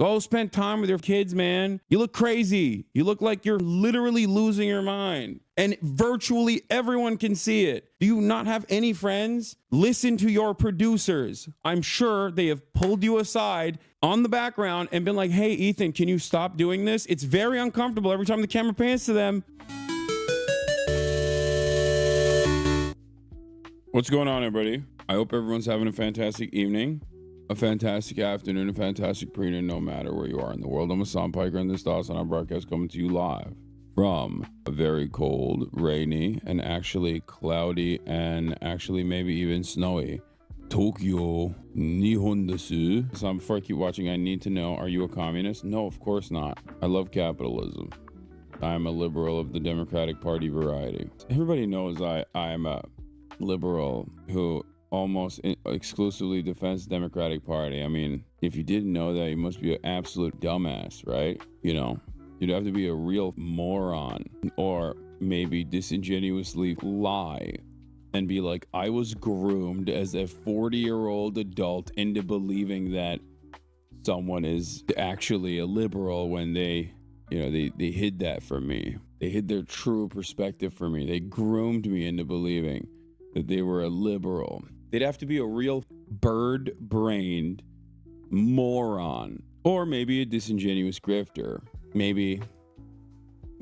Go spend time with your kids, man. You look crazy. You look like you're literally losing your mind. And virtually everyone can see it. Do you not have any friends? Listen to your producers. I'm sure they have pulled you aside on the background and been like, hey, Ethan, can you stop doing this? It's very uncomfortable every time the camera pans to them. What's going on, everybody? I hope everyone's having a fantastic evening, a fantastic afternoon, a fantastic pre-noon, no matter where you are in the world. I'm Hasan Piker, and this is on our broadcast coming to you live from a very cold, rainy, and actually cloudy, and actually maybe even snowy Tokyo, Nihon desu. So before I keep watching, I need to know, are you a communist? No, of course not. I love capitalism. I'm a liberal of the Democratic Party variety. Everybody knows I am a liberal who almost exclusively defends the Democratic Party. I mean, if you didn't know that, you must be an absolute dumbass, right? You know, you'd have to be a real moron, or maybe disingenuously lie and be like, I was groomed as a 40-year-old adult into believing that someone is actually a liberal when they hid that from me. They hid their true perspective from me. They groomed me into believing that they were a liberal. They'd have to be a real bird-brained moron, or maybe a disingenuous grifter. Maybe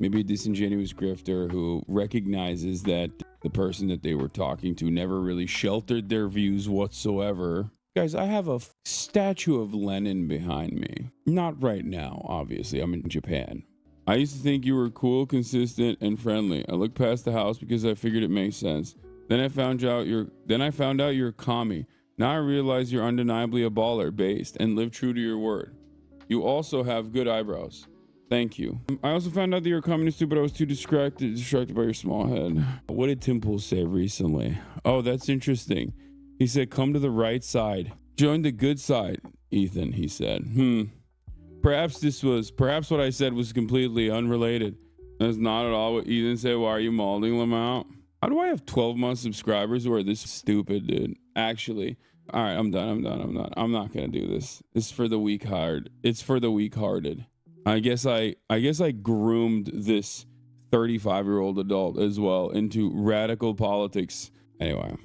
a disingenuous grifter who recognizes that the person that they were talking to never really sheltered their views whatsoever. Guys, I have a statue of Lenin behind me. Not right now, obviously. I'm in Japan. I used to think you were cool, consistent, and friendly. I looked past the house because I figured it made sense. Then I found out you're a commie. Now I realize you're undeniably a baller, based, and live true to your word. You also have good eyebrows. Thank you. I also found out that you're a communist too, but I was too distracted by your small head. What did Tim Pool say recently? Oh, that's interesting. He said, come to the right side. Join the good side, Ethan, he said. Perhaps what I said was completely unrelated. That's not at all what Ethan said. Why are you mauling them out? How do I have 12 month subscribers who are this stupid, dude? Actually, all right, I'm done. I'm not gonna do this. It's for the weak-hearted. It's for the weak-hearted. I guess I groomed this 35-year-old adult as well into radical politics. Anyway,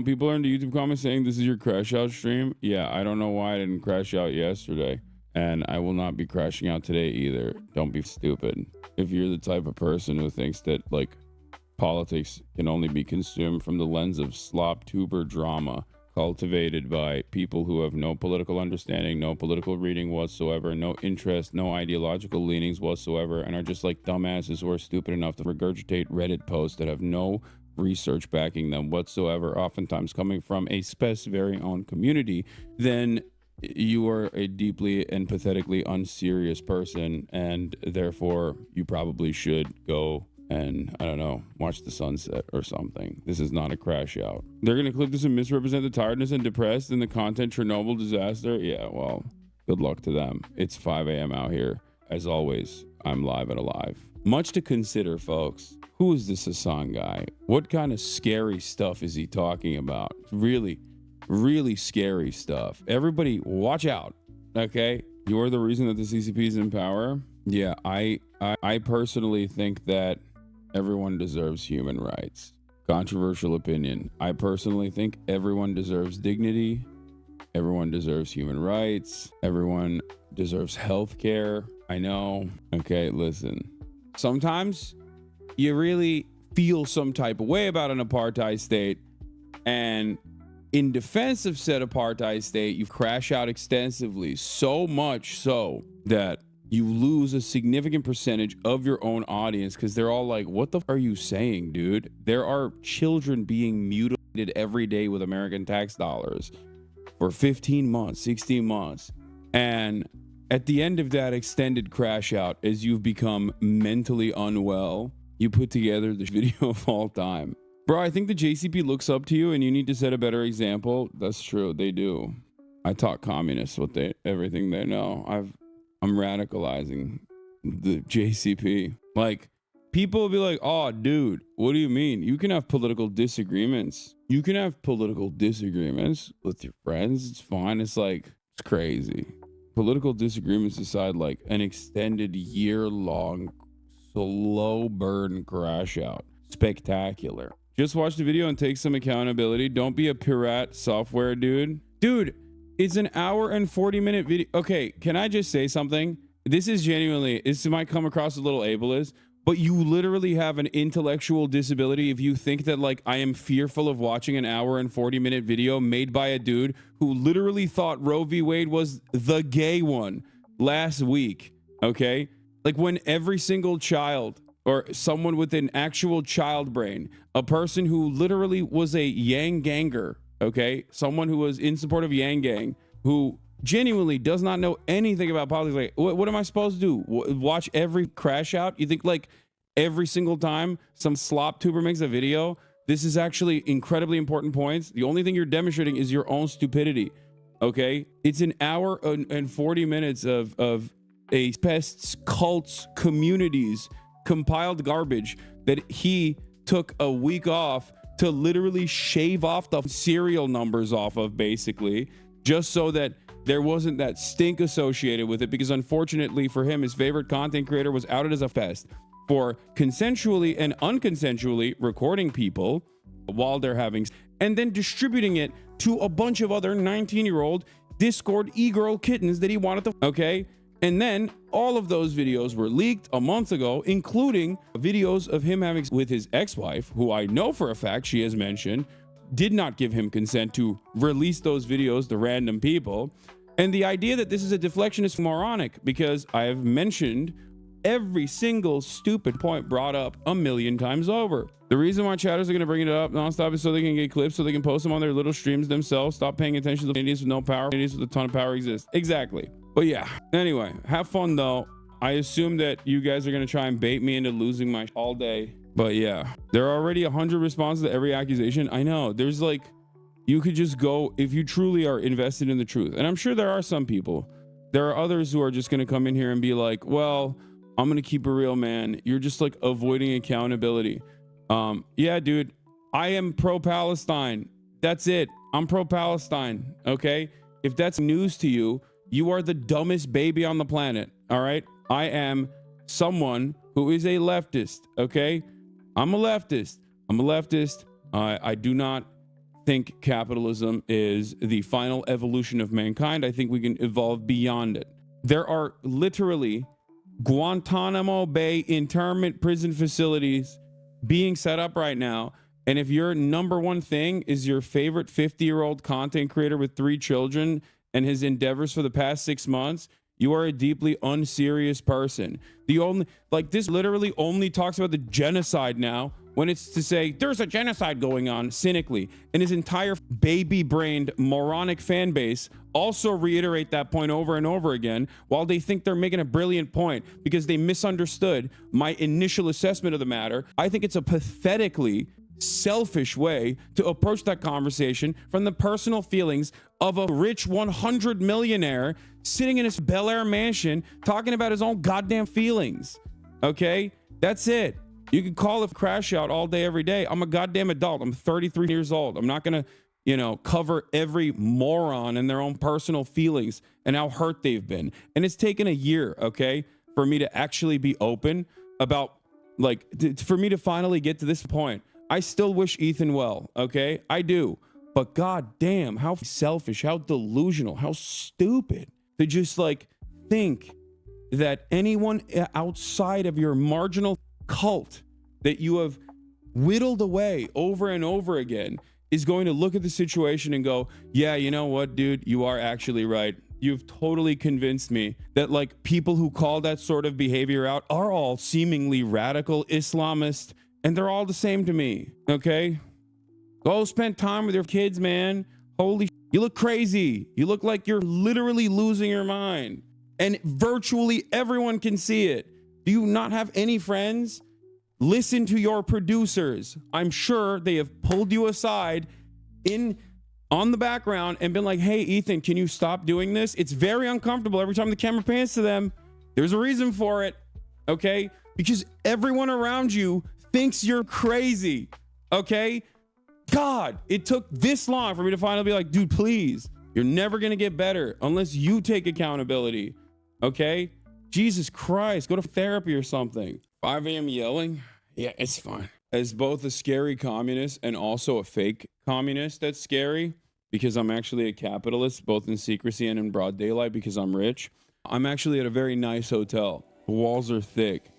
people are in the YouTube comments saying this is your crash out stream. Yeah, I don't know why I didn't crash out yesterday, and I will not be crashing out today either. Don't be stupid. If you're the type of person who thinks that politics can only be consumed from the lens of slop tuber drama cultivated by people who have no political understanding, no political reading whatsoever, no interest, no ideological leanings whatsoever, and are just like dumbasses who are stupid enough to regurgitate Reddit posts that have no research backing them whatsoever, oftentimes coming from a very own community, then you are a deeply and pathetically unserious person, and therefore you probably should go and, I don't know, watch the sunset or something. This is not a crash out. They're going to clip this and misrepresent the tiredness and depressed in the content Chernobyl disaster. Yeah, well, good luck to them. It's 5 a.m. out here. As always, I'm live and alive. Much to consider, folks. Who is this Hasan guy? What kind of scary stuff is he talking about? Really, really scary stuff. Everybody, watch out, okay? You're the reason that the CCP is in power. Yeah, I personally think that everyone deserves human rights. Controversial opinion. I personally think everyone deserves dignity. Everyone deserves human rights. Everyone deserves health care. I know. Okay, listen. Sometimes you really feel some type of way about an apartheid state, and in defense of said apartheid state, you crash out extensively, so much so that you lose a significant percentage of your own audience because they're all like, what the f are you saying, dude? There are children being mutilated every day with American tax dollars for 15 months, 16 months. And at the end of that extended crash out, as you've become mentally unwell, you put together the video of all time. Bro, I think the JCP looks up to you and you need to set a better example. That's true. They do. I taught communists everything they know. I'm radicalizing the JCP. Like, people will be like, oh, dude, what do you mean? You can have political disagreements. You can have political disagreements with your friends. It's fine. It's like, it's crazy. political disagreements aside, like an extended year-long slow burn crash out. Spectacular. Just watch the video and take some accountability. Don't be a pirate software dude. Dude, it's an hour and 40-minute video. Okay, can I just say something? This is genuinely, this might come across a little ableist, but you literally have an intellectual disability if you think that, like, I am fearful of watching an hour and 40-minute video made by a dude who literally thought Roe v. Wade was the gay one last week, okay? Like, when every single child or someone with an actual child brain, a person who literally was a Yang ganger, okay? Someone who was in support of Yang gang, who genuinely does not know anything about politics. Like, what am I supposed to do? Watch every crash out? You think, like, every single time some slop tuber makes a video, this is actually incredibly important points? The only thing you're demonstrating is your own stupidity, okay? It's an hour and 40 minutes of a pests, cults, communities, compiled garbage that he took a week off to literally shave off the serial numbers off of, basically, just so that there wasn't that stink associated with it, because unfortunately for him, his favorite content creator was outed as a pest for consensually and unconsensually recording people while they're having, and then distributing it to a bunch of other 19-year-old Discord e-girl kittens that he wanted to, okay? And then all of those videos were leaked a month ago, including videos of him having with his ex-wife, who I know for a fact she has mentioned did not give him consent to release those videos to random people. And the idea that this is a deflection is moronic, because I have mentioned every single stupid point brought up a million times over. The reason why chatters are going to bring it up nonstop is so they can get clips, so they can post them on their little streams themselves. Stop paying attention to the idiots with no power. Idiots with a ton of power exist. Exactly. But yeah, anyway, have fun though. I assume that you guys are going to try and bait me into losing my all day. But yeah, there are already 100 responses to every accusation. I know, there's like, you could just go, if you truly are invested in the truth. And I'm sure there are some people. There are others who are just going to come in here and be like, well, I'm going to keep it real, man. You're just like avoiding accountability. Yeah, dude, I am pro-Palestine. That's it. I'm pro-Palestine. Okay. If that's news to you, you are the dumbest baby on the planet. All right. I am someone who is a leftist. Okay. I'm a leftist. I do not think capitalism is the final evolution of mankind. I think we can evolve beyond it. There are literally Guantanamo Bay internment prison facilities being set up right now. And if your number one thing is your favorite 50-year-old content creator with 3 children and his endeavors for the past 6 months, you are a deeply unserious person. The only, like, this literally only talks about the genocide now when it's to say there's a genocide going on cynically, and his entire baby-brained moronic fan base also reiterate that point over and over again, while they think they're making a brilliant point because they misunderstood my initial assessment of the matter. I think it's a pathetically selfish way to approach that conversation from the personal feelings of a rich 100 millionaire sitting in his Bel Air mansion talking about his own goddamn feelings. Okay, that's it. You can call it crash out all day, every day. I'm a goddamn adult. I'm 33 years old. I'm not gonna, cover every moron and their own personal feelings and how hurt they've been. And it's taken a year, okay, for me to actually be open about, like, for me to finally get to this point. I still wish Ethan well, okay? I do. But god damn, how selfish, how delusional, how stupid to just, like, think that anyone outside of your marginal cult that you have whittled away over and over again is going to look at the situation and go, yeah, you know what, dude, you are actually right. You've totally convinced me that, like, people who call that sort of behavior out are all seemingly radical Islamist, and they're all the same to me, okay? Go spend time with your kids, man. Holy shit, you look crazy. You look like you're literally losing your mind. And virtually everyone can see it. Do you not have any friends? Listen to your producers. I'm sure they have pulled you aside on the background and been like, hey, Ethan, can you stop doing this? It's very uncomfortable every time the camera pans to them. There's a reason for it, okay? Because everyone around you thinks you're crazy, okay? God, it took this long for me to finally be like, dude, please, You're never going to get better unless you take accountability. Okay? Jesus Christ, go to therapy or something. 5 a.m. yelling? Yeah, it's fun. As both a scary communist and also a fake communist that's scary, because I'm actually a capitalist, both in secrecy and in broad daylight because I'm rich. I'm actually at a very nice hotel. The walls are thick,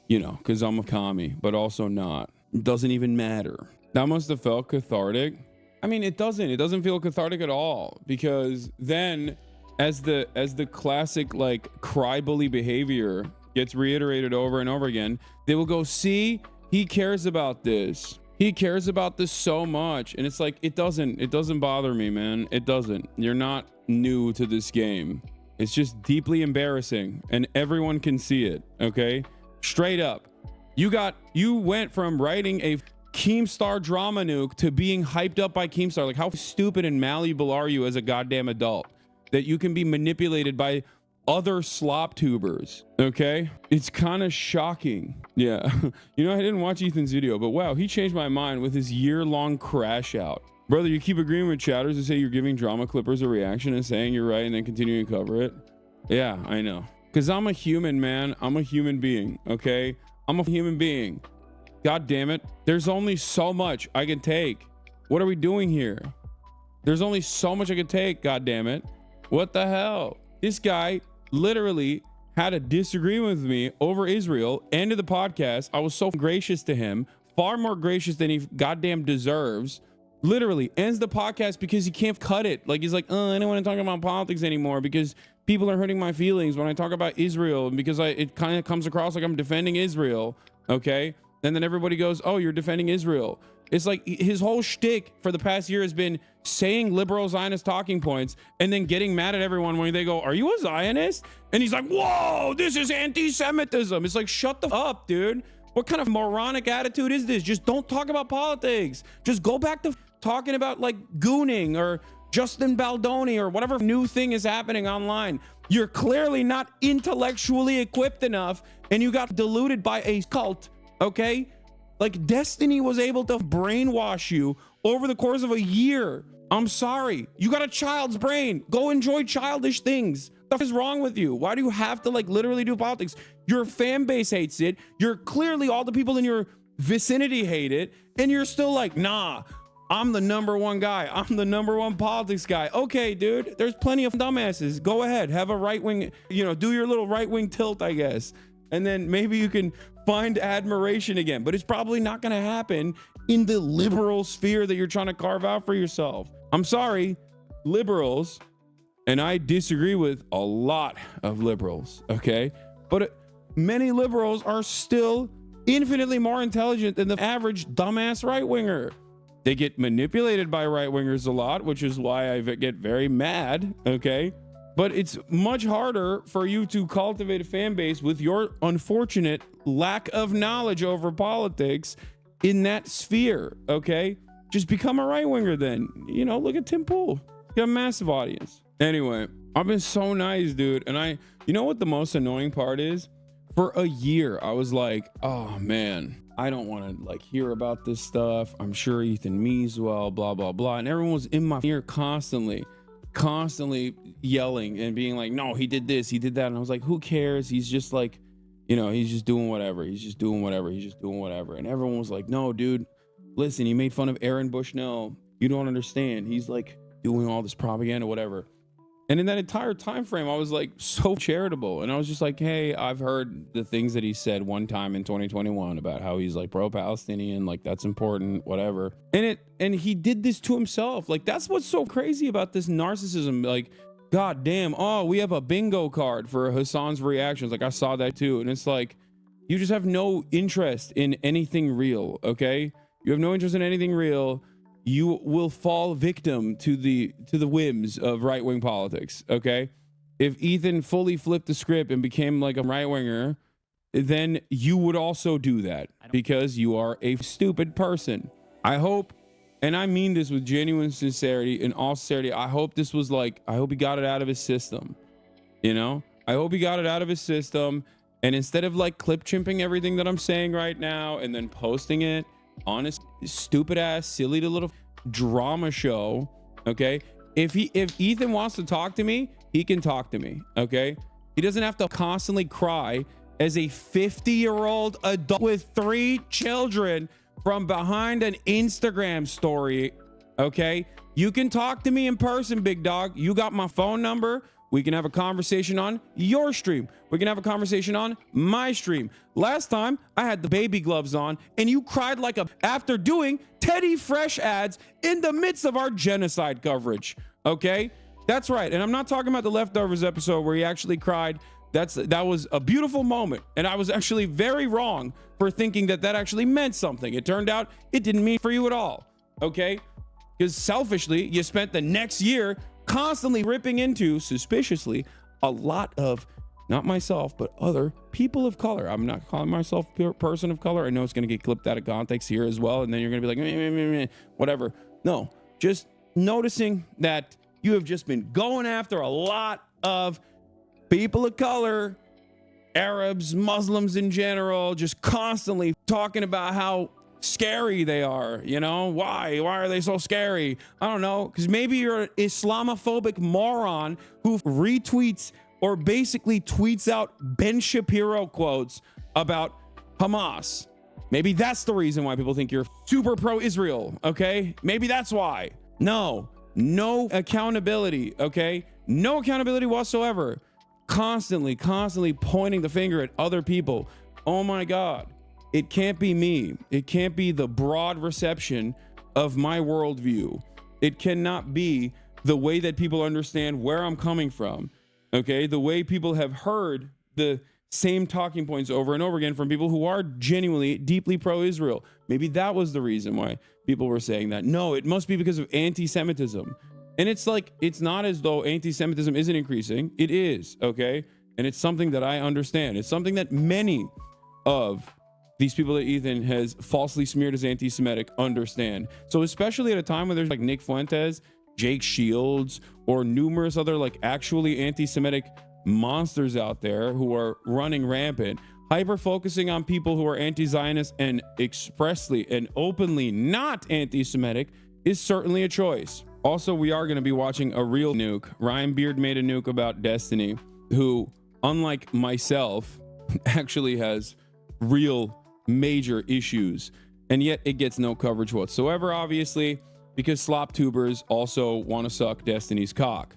you know, because I'm a commie, but also not. It doesn't even matter. That must have felt cathartic. I mean, it doesn't feel cathartic at all, because then as the classic like cry bully behavior gets reiterated over and over again, they will go, see, he cares about this. He cares about this so much. And it's like, it doesn't bother me, man. It doesn't. You're not new to this game. It's just deeply embarrassing and everyone can see it. Okay. Straight up. You went from writing a Keemstar drama nuke to being hyped up by Keemstar. Like, how stupid and malleable are you as a goddamn adult that you can be manipulated by other slop tubers? Okay, it's kind of shocking. Yeah. You know, I didn't watch Ethan's video, but wow, he changed my mind with his year-long crash out. Brother, you keep agreeing with chatters who say you're giving drama clippers a reaction and saying you're right and then continuing to cover it. Yeah, I know, because I'm a human, man. I'm a human being. Okay, I'm a human being. God damn it, there's only so much I can take. What are we doing here? There's only so much I can take. God damn it, what the hell? This guy literally had a disagreement with me over Israel. Ended the podcast. I was so gracious to him, far more gracious than he goddamn deserves. Literally ends the podcast because he can't cut it. Like, he's like, oh, I don't want to talk about politics anymore because people are hurting my feelings when I talk about Israel, and because it kind of comes across like I'm defending Israel. Okay, and then everybody goes, oh, you're defending Israel. It's like his whole shtick for the past year has been saying liberal Zionist talking points and then getting mad at everyone when they go, are you a Zionist? And he's like, whoa, this is anti-Semitism. It's like, shut the up, dude. What kind of moronic attitude is this? Just don't talk about politics. Just go back to talking about like gooning or Justin Baldoni or whatever new thing is happening online. You're clearly not intellectually equipped enough and you got deluded by a cult, okay? Like, Destiny was able to brainwash you over the course of a year. I'm sorry. You got a child's brain. Go enjoy childish things. What is wrong with you? Why do you have to like literally do politics? Your fan base hates it. You're clearly, all the people in your vicinity hate it. And you're still like, nah, I'm the number one guy. I'm the number one politics guy. Okay, dude, there's plenty of dumbasses. Go ahead. Have a right wing, you know, do your little right wing tilt, I guess. And then maybe you can find admiration again, but it's probably not going to happen in the liberal sphere that you're trying to carve out for yourself. I'm sorry, liberals, and I disagree with a lot of liberals, okay? But many liberals are still infinitely more intelligent than the average dumbass right-winger. They get manipulated by right-wingers a lot, which is why I get very mad, okay? But it's much harder for you to cultivate a fan base with your unfortunate lack of knowledge over politics in that sphere, okay? Just become a right-winger then. You know, look at Tim Pool. He got a massive audience. Anyway, I've been so nice, dude. And you know what the most annoying part is? For a year, I was like, oh man, I don't want to like hear about this stuff. I'm sure Ethan Meeswell, blah, blah, blah. And everyone was in my ear constantly yelling and being like, no, he did this, he did that. And I was like, who cares? He's just like, you know, he's just doing whatever. He's just doing whatever. And everyone was like, no, dude, listen, he made fun of Aaron Bushnell. You don't understand. He's like doing all this propaganda, whatever. And in that entire time frame, I was like so charitable. And I was just like, hey, I've heard the things that he said one time in 2021 about how he's like pro-Palestinian, like that's important, whatever. And he did this to himself. Like, that's what's so crazy about this narcissism. Like, god damn, oh, we have a bingo card for Hasan's reactions. Like, I saw that too. And it's like, you just have no interest in anything real, okay? You have no interest in anything real. You will fall victim to the whims of right-wing politics, okay? If Ethan fully flipped the script and became like a right-winger, then you would also do that because you are a stupid person. I hope, and I mean this with genuine sincerity, in all sincerity, I hope this was like, I hope he got it out of his system, you know? I hope he got it out of his system, and instead of like clip chimping everything that I'm saying right now and then posting it on his stupid ass silly little drama show, okay, If Ethan wants to talk to me, he can talk to me, okay? He doesn't have to constantly cry as a 50-year-old adult with 3 children from behind an Instagram story, okay? You can talk to me in person, big dog. You got my phone number. We can have a conversation on your stream. We can have a conversation on my stream. Last time I had the baby gloves on and you cried like a after doing Teddy Fresh ads in the midst of our genocide coverage, okay? That's right. And I'm not talking about the Leftovers episode where he actually cried. That was a beautiful moment. And I was actually very wrong for thinking that actually meant something. It turned out it didn't mean for you at all. Okay? Because selfishly, you spent the next year constantly ripping into, suspiciously, a lot of, not myself, but other people of color. I'm not calling myself a person of color. I know it's going to get clipped out of context here as well. And then you're going to be like, meh, meh, meh, meh, whatever. No, just noticing that you have just been going after a lot of people of color, Arabs, Muslims in general, just constantly talking about how scary they are. You know, why are they so scary? I don't know, because maybe you're an Islamophobic moron who retweets or basically tweets out Ben Shapiro quotes about Hamas. Maybe that's the reason why people think you're super pro-Israel. Okay, maybe that's why. No accountability. Okay, no accountability whatsoever. Constantly pointing the finger at other people. Oh my God, it can't be me. It can't be the broad reception of my worldview. It cannot be the way that people understand where I'm coming from. Okay, the way people have heard the same talking points over and over again from people who are genuinely deeply pro-Israel. Maybe that was the reason why people were saying that. No, it must be because of anti-Semitism. And it's like, it's not as though anti-Semitism isn't increasing. It is, okay? And it's something that I understand. It's something that many of these people that Ethan has falsely smeared as anti-Semitic understand. So especially at a time when there's like Nick Fuentes, Jake Shields, or numerous other like actually anti-Semitic monsters out there who are running rampant, hyper focusing on people who are anti-Zionist and expressly and openly not anti-Semitic is certainly a choice. Also, we are going to be watching a real nuke. Ryan Beard made a nuke about Destiny, who, unlike myself, actually has real major issues, and yet it gets no coverage whatsoever, obviously, because slop tubers also want to suck Destiny's cock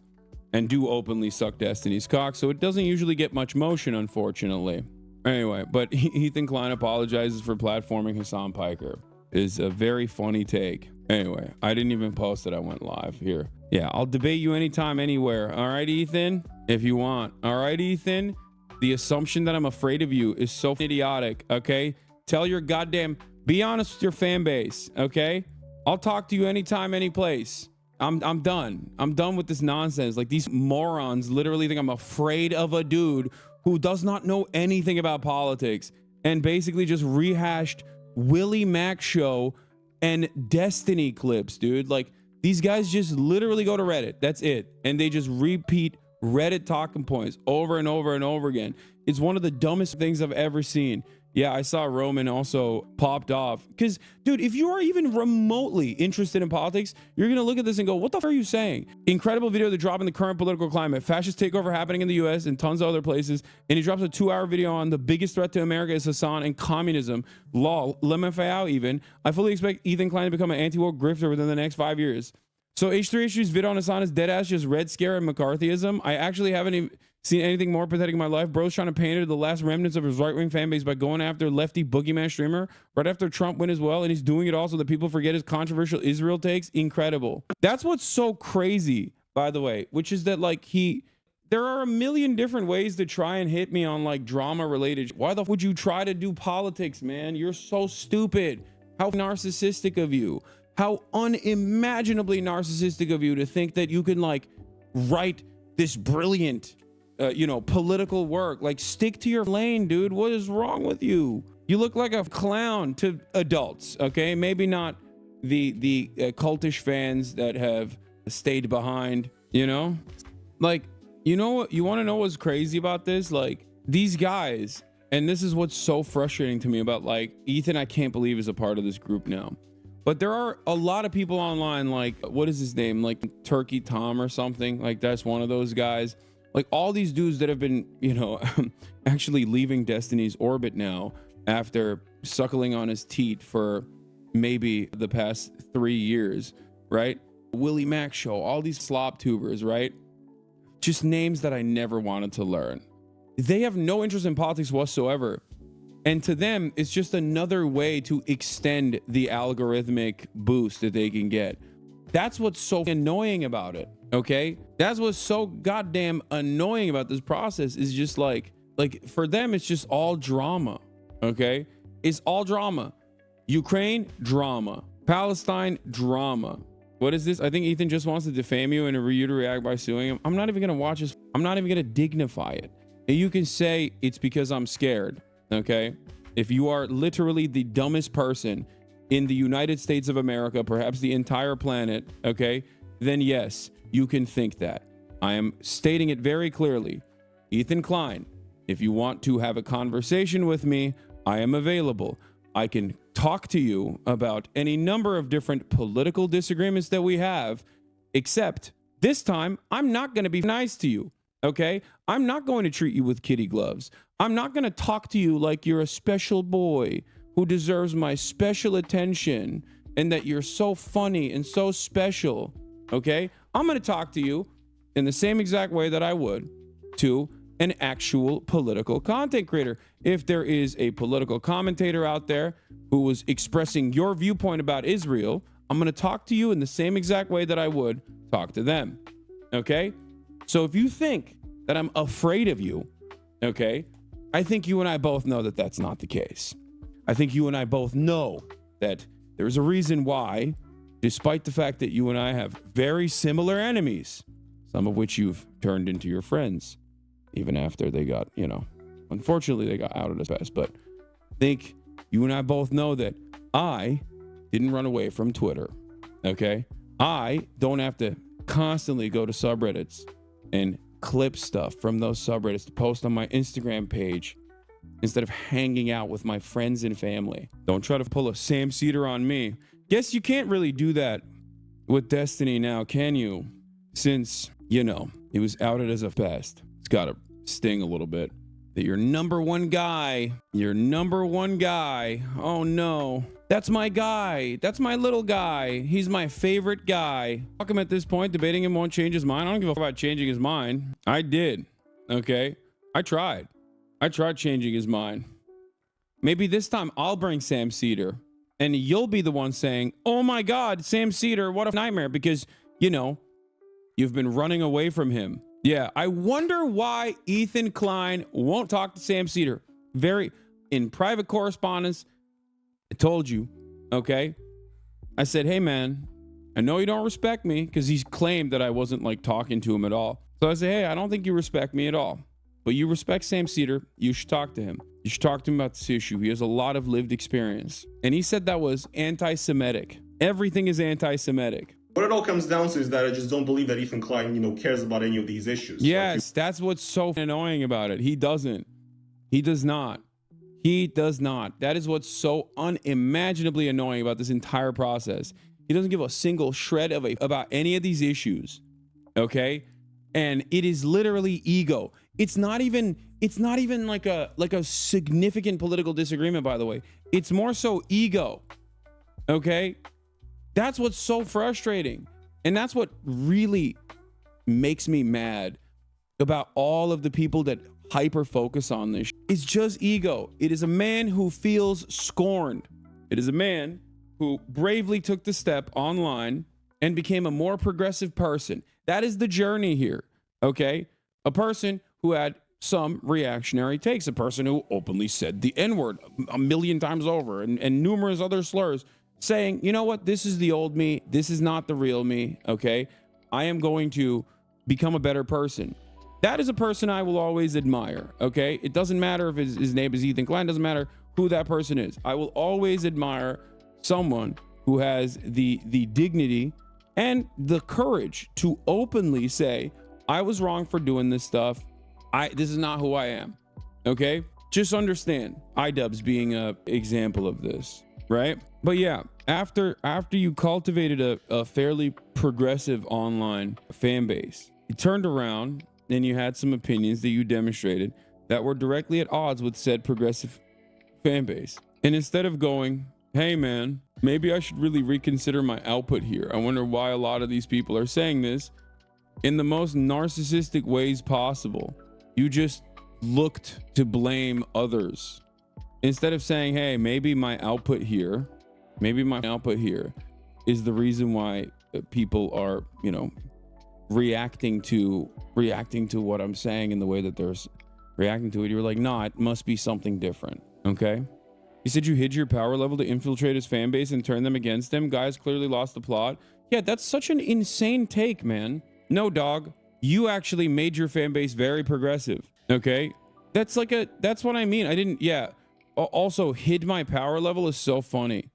and do openly suck Destiny's cock, so it doesn't usually get much motion, unfortunately. Anyway, but Ethan Klein apologizes for platforming Hasan Piker. Is a very funny take. Anyway, I didn't even post that I went live here. Yeah, I'll debate you anytime, anywhere. All right, Ethan, if you want. All right, Ethan, the assumption that I'm afraid of you is so idiotic, okay? Tell your goddamn, be honest with your fan base, okay? I'll talk to you anytime, any place. I'm done. I'm done with this nonsense. Like, these morons literally think I'm afraid of a dude who does not know anything about politics and basically just rehashed Willie Mac show and Destiny clips, dude. Like, these guys just literally go to Reddit. That's it. And they just repeat Reddit talking points over and over and over again. It's one of the dumbest things I've ever seen. Yeah, I saw Roman also popped off. Because, dude, if you are even remotely interested in politics, you're going to look at this and go, what the f are you saying? Incredible video to drop in the current political climate. Fascist takeover happening in the US and tons of other places. And he drops a 2-hour video on the biggest threat to America is Hasan and communism. Lol, LMFAO even. I fully expect Ethan Klein to become an anti-woke grifter within the next 5 years. So H3H3's vid on Hasan is dead ass just Red Scare and McCarthyism. I actually haven't even seen anything more pathetic in my life. Bro's trying to pander the last remnants of his right-wing fan base by going after lefty boogeyman streamer right after Trump went as well, and he's doing it also that people forget his controversial Israel takes. Incredible. That's what's so crazy, by the way, which is that like there are a million different ways to try and hit me on like drama related. Why the f would you try to do politics, man? You're so stupid. How narcissistic of you. How unimaginably narcissistic of you to think that you can like write this brilliant political work. Like, stick to your lane, dude. What is wrong with you? You look like a clown to adults, okay? Maybe not the cultish fans that have stayed behind, you know? Like, you know what? You want to know what's crazy about this? Like, these guys, and this is what's so frustrating to me about like Ethan, I can't believe is a part of this group now. But there are a lot of people online, like, what is his name? Like Turkey Tom or something. Like, that's one of those guys. Like, all these dudes that have been, you know, actually leaving Destiny's orbit now after suckling on his teat for maybe the past 3 years, right? Willie Mac Show, all these slop tubers, right? Just names that I never wanted to learn. They have no interest in politics whatsoever. And to them, it's just another way to extend the algorithmic boost that they can get. That's what's so annoying about it, okay? That's what's so goddamn annoying about this process, is just like for them, it's just all drama, okay? It's all drama. Ukraine, drama. Palestine, drama. What is this? I think Ethan just wants to defame you and you to react by suing him. I'm not even gonna watch this. I'm not even gonna dignify it. And you can say it's because I'm scared. Okay, if you are literally the dumbest person in the United States of America, perhaps the entire planet, okay, then yes, you can think that. I am stating it very clearly. Ethan Klein, if you want to have a conversation with me, I am available. I can talk to you about any number of different political disagreements that we have, except this time I'm not going to be nice to you. Okay, I'm not going to treat you with kitty gloves. I'm not going to talk to you like you're a special boy who deserves my special attention and that you're so funny and so special. Okay, I'm going to talk to you in the same exact way that I would to an actual political content creator. If there is a political commentator out there who was expressing your viewpoint about Israel, I'm going to talk to you in the same exact way that I would talk to them. Okay? So if you think that I'm afraid of you, okay, I think you and I both know that that's not the case. I think you and I both know that there's a reason why, despite the fact that you and I have very similar enemies, some of which you've turned into your friends, even after they got, you know, unfortunately they got outed as best. But I think you and I both know that I didn't run away from Twitter, okay? I don't have to constantly go to subreddits and clip stuff from those subreddits to post on my Instagram page instead of hanging out with my friends and family. Don't try to pull a Sam Cedar on me. Guess you can't really do that with Destiny now, can you? Since, you know, it was outed as a pest. It's got to sting a little bit that your number one guy, oh no, that's my guy. That's my little guy. He's my favorite guy. Fuck him at this point. Debating him won't change his mind. I don't give a fuck about changing his mind. I did. Okay. I tried changing his mind. Maybe this time I'll bring Sam Cedar and you'll be the one saying, oh my God, Sam Cedar, what a nightmare. Because, you know, you've been running away from him. Yeah. I wonder why Ethan Klein won't talk to Sam Cedar. In private correspondence, I told you, okay? I said, hey man, I know you don't respect me, because he's claimed that I wasn't like talking to him at all. So I said, hey, I don't think you respect me at all, but you respect Sam Cedar. You should talk to him. You should talk to him about this issue. He has a lot of lived experience. And he said that was anti-Semitic. Everything is anti-Semitic. What it all comes down to is that I just don't believe that Ethan Klein, you know, cares about any of these issues. Yes, that's what's so annoying about it. He doesn't. He does not. He does not. That is what's so unimaginably annoying about this entire process. He doesn't give a single shred of about any of these issues. Okay? And it is literally ego. It's not even like a significant political disagreement, by the way. It's more so ego. Okay? That's what's so frustrating. And that's what really makes me mad about all of the people that hyper focus on this. It's just ego. It is a man who feels scorned. It is a man who bravely took the step online and became a more progressive person. That is the journey here. Okay? A person who had some reactionary takes, a person who openly said the N-word a million times over and numerous other slurs, saying, you know what, this is the old me, this is not the real me. Okay, I am going to become a better person. That is a person I will always admire. Okay, it doesn't matter if his name is Ethan Klein, doesn't matter who that person is. I will always admire someone who has the dignity and the courage to openly say, I was wrong for doing this stuff. This is not who I am. Okay, just understand, iDubbbz being an example of this, right? But yeah, after you cultivated a fairly progressive online fan base, you turned around and you had some opinions that you demonstrated that were directly at odds with said progressive fan base. And instead of going, hey man, maybe I should really reconsider my output here. I wonder why a lot of these people are saying this in the most narcissistic ways possible. You just looked to blame others. Instead of saying, hey, maybe my output here is the reason why people are, you know, reacting to what I'm saying in the way that they're reacting to it. You're like, nah, it must be something different. Okay. You said you hid your power level to infiltrate his fan base and turn them against him. Guys clearly lost the plot. Yeah, that's such an insane take, man. No, dog. You actually made your fan base very progressive. Okay. That's what I mean. I didn't. Yeah. Also, hid my power level is so funny.